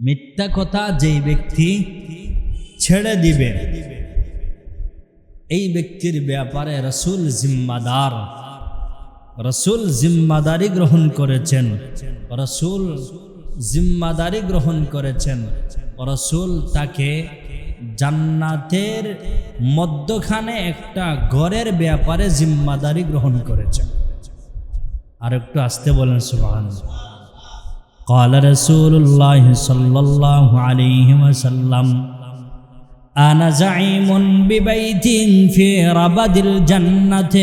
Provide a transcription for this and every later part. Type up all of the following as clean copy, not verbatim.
মিথ্যা কথা যেই ব্যক্তি ছেড়ে দিবে এই ব্যক্তির ব্যাপারে রাসূল জিম্মাদার। রাসূল জিম্মাদারি গ্রহণ করেছেন, রাসূল জিম্মাদারি গ্রহণ করেছেন। রাসূল তাকে জান্নাতের মধ্যখানে একটা ঘরের ব্যাপারে জিম্মাদারি গ্রহণ করেছেন। আর একটু আসতে বলেন সুবহানাল্লাহ। قال رسول الله صلى الله عليه وسلم أنا زعيم ببيت في ربد الجنة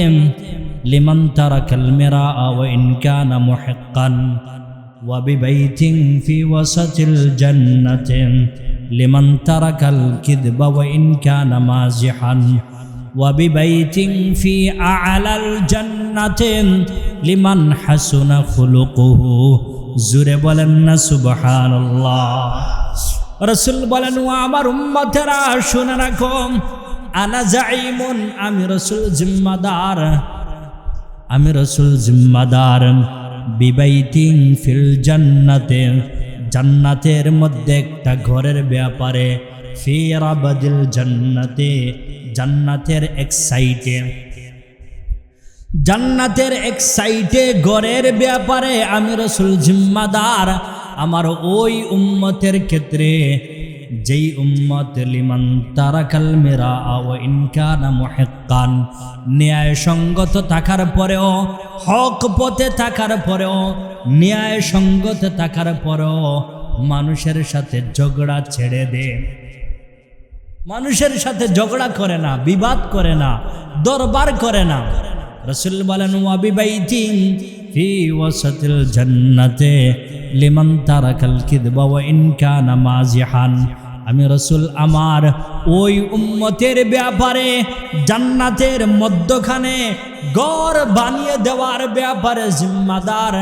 لمن ترك المراء وإن كان محقا وببيت في وسط الجنة لمن ترك الكذب وإن كان مازحا وببيت في أعلى الجنة لمن حسن خلقه। জুরে বলেন না সুবহানাল্লাহ। রাসূল বলেন, ও আমার উম্মতেরা শুনে রাখো, আনা জাইমুন, আমি রাসূল জিম্মাদার, আমি রাসূল জিম্মাদার, বিবাইতিন ফিল জান্নাতে, জান্নাতের মধ্যে একটা ঘরের ব্যাপারে, ফি রাবাদিল জান্নাতে, জান্নাতের এক সাইডে, জান্নাতের এক সাইডে ঘরের ব্যাপারে আমি রাসূল জিম্মাদার। আমার ওই উম্মতের ক্ষেত্রে যেই উম্মত লিমান তারাকাল মিরা ওয়া ইন কানা মুহিক্কান, ন্যায় সঙ্গত থাকার পরেও, হক পথে থাকার পরেও, ন্যায় সঙ্গত থাকার পরেও মানুষের সাথে ঝগড়া ছেড়ে দে, মানুষের সাথে ঝগড়া করে না, বিবাদ করে না, দরবার করে না। রাসূল বলেন, ওয়া বিবাইতিন ফি ওয়াসাতিল জান্নাতে লিমান তারাকাল কিযবা ওয়া ইন কানা মাজিহান, আমি রাসূল আমার ওই উম্মতের ব্যাপারে জান্নাতের মধ্যখানে ঘর বানিয়ে দেওয়ার ব্যাপারে জিম্মাদার।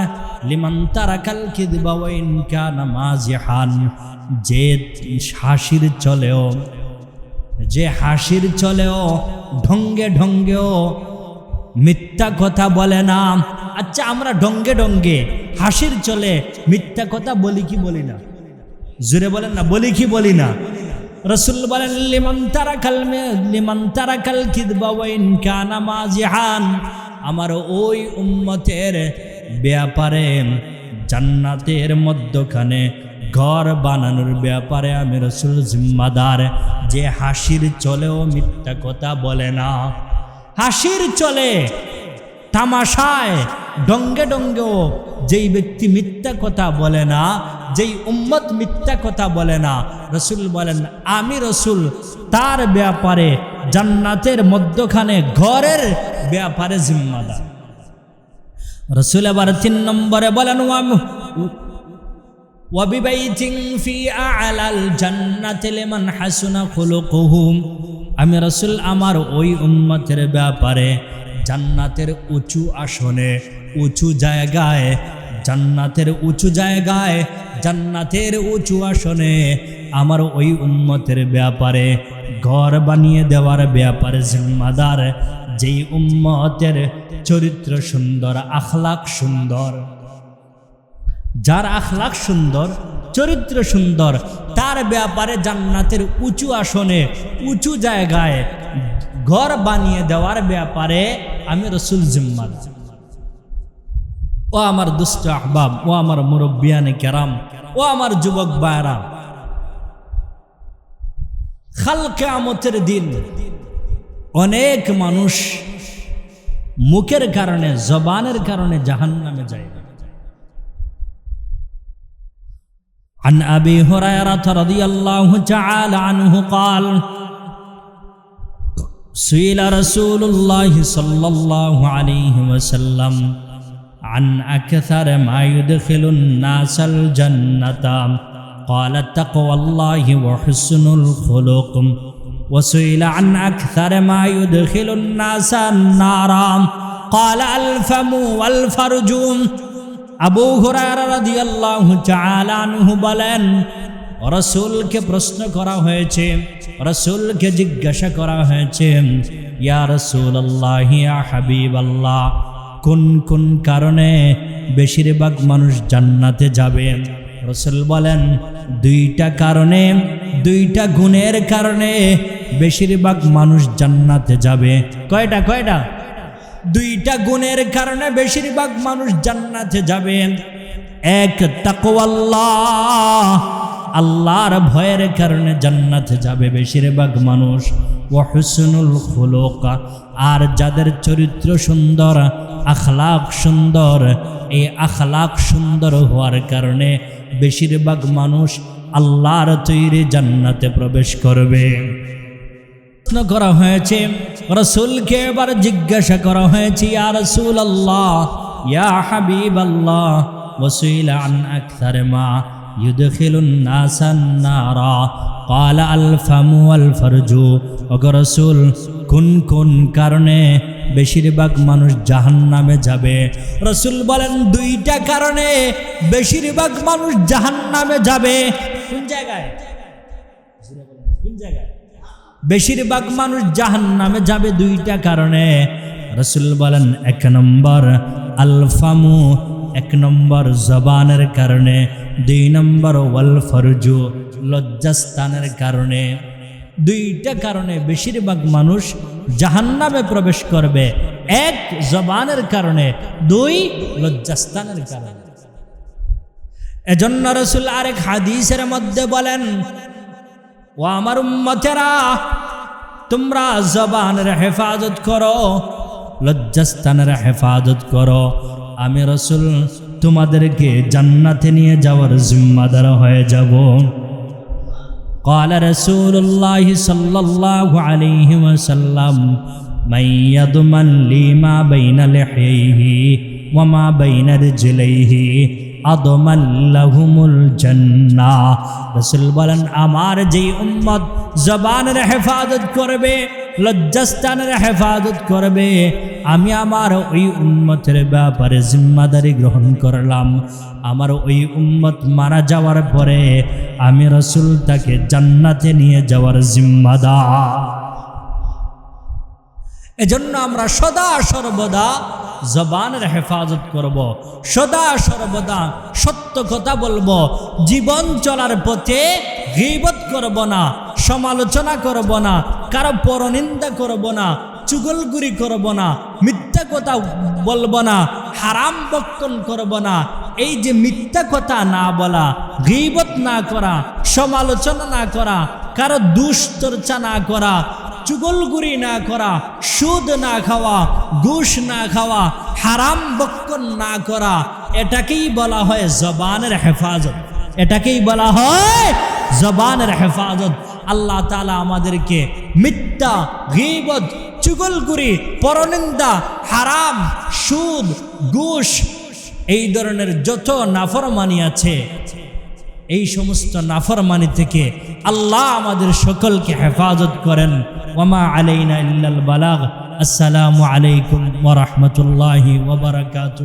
লিমান তারাকাল কিযবা ওয়া ইন কানা মাজিহান, যে হাসির চলেও, যে হাসির চলেও, ঢঙ্গে ঢঙ্গেও মিথ্যা কথা বলে না। আচ্ছা, আমরা ঢঙ্গে ঢঙ্গে হাসির চলে মিথ্যা কথা বলি কি বলি না? জোরে বলেন না, বলি কি বলি না? রাসূল বলেন, লিমান তারাকাল কিযবা ওয়া ইন কানা মাজিহান, আমার ওই উম্মতের ব্যাপারে জান্নাতের মধ্যখানে ঘর বানানোর ব্যাপারে আমি রাসূল জিম্মাদার। যে হাসির চলেও মিথ্যা কথা বলে না, হাসির চলে, তামাশায়, ডঙ্গে ডঙ্গেও যেই ব্যক্তি মিথ্যা কথা বলে না, যেই উম্মত মিথ্যা কথা বলে না, রাসূল বলেন আমি রাসূল তার ব্যাপারে জান্নাতের মধ্যখানে ঘরের ব্যাপারে জিম্মাদার। রাসূল আবার 3 নম্বরে বলেন, ওয়া বিবাইতিন ফি আ'লাল জান্নাতি লিমান হাসুনা খুলুকুহু, আমি রাসূল আমার ওই উম্মতের ব্যাপারে জান্নাতের উঁচু আসনে, উঁচু জায়গায়, জান্নাতের উঁচু জায়গায়, জান্নাতের উঁচু আসনে আমার ওই উম্মতের ব্যাপারে ঘর বানিয়ে দেওয়ার ব্যাপারে জিম্মাদার। যেই উম্মতের চরিত্র সুন্দর, আখলাক সুন্দর, যার আখলাক সুন্দর, চরিত্র সুন্দর, তার ব্যাপারে জান্নাতের উঁচু আসনে, উঁচু জায়গায় ঘর বানিয়ে দেওয়ার ব্যাপারে আমি রাসূল জিম্মাদার। ও আমার দুষ্ট আহবাব, ও আমার মুরব্বিয়ানে কেরাম, ও আমার যুবক ভাইরা, কাল কিয়ামতের দিন অনেক মানুষ মুখের কারণে, জবানের কারণে জাহান্নামে যায়। عن أبي هريرة رضي الله تعالى عنه قال سئل رسول الله صلى الله عليه وسلم عن أكثر ما يدخل الناس الجنة قال تقوى الله وحسن الخلق وسئل عن أكثر ما يدخل الناس النار قال الفم والفرج। আবু হুরায়রা রাদিয়াল্লাহু তাআলা আনহু বলেন, রাসূলকে প্রশ্ন করা হয়েছে, রাসূলকে জিজ্ঞাসা করা হয়েছে, ইয়া রাসূলুল্লাহ, ইয়া হাবিবাল্লাহ, কোন কোন কারণে বেশিরভাগ মানুষ জান্নাতে যাবে? রাসূল বলেন দুইটা কারণে, দুইটা গুণের কারণে বেশিরভাগ মানুষ জান্নাতে যাবে। কয়টা কয়টা? দুইটা গুণের কারণে বেশিরভাগ মানুষ জান্নাতে যাবে। এক, তাকওয়াল্লাহ, আল্লাহর ভয়ের কারণে জান্নাতে যাবে বেশিরভাগ মানুষ। ওয়া হুসনুল খুলুক, আর যাদের চরিত্র সুন্দর, আখলাক সুন্দর, এই আখলাক সুন্দর হওয়ার কারণে বেশিরভাগ মানুষ আল্লাহর তৈরি জান্নাতে প্রবেশ করবে। প্রশ্ন করা হয়েছে, রাসূলকে এবার জিজ্ঞাসা করা হয়েছে, ইয়া রাসূলুল্লাহ, ইয়া হাবিবাল্লাহ, ওয়াসিলা আন আকসার মা ইউদখিলুন নাসান নারা, ক্বালা আল ফামু ওয়াল ফারজু। ওগো রাসূল, কোন কোন কারণে বেশিরভাগ মানুষ জাহান্নামে যাবে? রাসূল বলেন দুইটা কারণে বেশিরভাগ মানুষ জাহান্নামে যাবে। কোন জায়গায়? কোন জায়গায় বেশিরভাগ মানুষ জাহান্নামে যাবে? দুইটা কারণে। রাসূল বলেন এক নম্বর আল ফামু, এক নম্বর জবানের কারণে, দুই নম্বর ওয়াল ফারজু, লজ্জাস্থানের কারণে। দুইটা কারণে বেশিরভাগ মানুষ জাহান্নামে প্রবেশ করবে। এক, জবানের কারণে, দুই, লজ্জাস্থানের কারণে। এজন্য রাসূল আরেক হাদিসের মধ্যে বলেন, ও আমার উম্মতেরা, তোমরা জবানের হেফাজত করো, লজ্জাস্থানের হেফাজত করো, আমি রাসূল তোমাদেরকে জান্নাতে নিয়ে যাওয়ার জিম্মাদার হয়ে যাব। قال رسول الله صلى الله عليه وسلم من يضمن لي ما بين لحيه وما بين رجليه أضمن لهم الجنة। রাসূল বলেন আমার যেই উম্মত জবানের হেফাজত করবে, লজ্জাস্থানের হেফাজত করবে, আমি আমার ওই উম্মতের ব্যাপারে জিম্মাদারি গ্রহণ করলাম। আমার ওই উম্মত মারা যাওয়ার পরে আমি রাসূল তাকে জান্নাতে নিয়ে যাওয়ার জিম্মাদার। এজন্য আমরা সদা সর্বদা জবানের হেফাজত করব, সদা সর্বদা সত্য কথা বলবো, জীবন চলার পথে গীবত করব না, সমালোচনা করব না, কারো পরনিন্দা করব না, চুগলগুরি করব না, মিথ্যা কথা বলবো না, হারাম বক্তব্য করব না। এই যে মিথ্যা কথা না বলা, গীবত না করা, সমালোচনা না করা, কারো দুশ্চর্চা না করা, চুগলগুরি না করা, সুদ না খাওয়া, ঘুষ না খাওয়া, হারাম বক্তব্য না করা, এটাকেই বলা হয় জবানের হেফাজত। এটাকেই বলা হয় জবানের হেফাজত। আল্লাহ তাআলা আমাদেরকে মিথ্যা, গীবত, চুগলগুরি, পরনিন্দা, হারাম, সুদ, ঘুষ, এই ধরনের যত নাফরমানি আছে, এই সমস্ত নাফরমানি থেকে আল্লাহ আমাদের সকলকে হেফাজত করেন। ওয়ামা আলাইনা ইল্লাল বালাগ। আসসালামু আলাইকুম ওয়া রাহমাতুল্লাহি ওয়া বারাকাতুহু।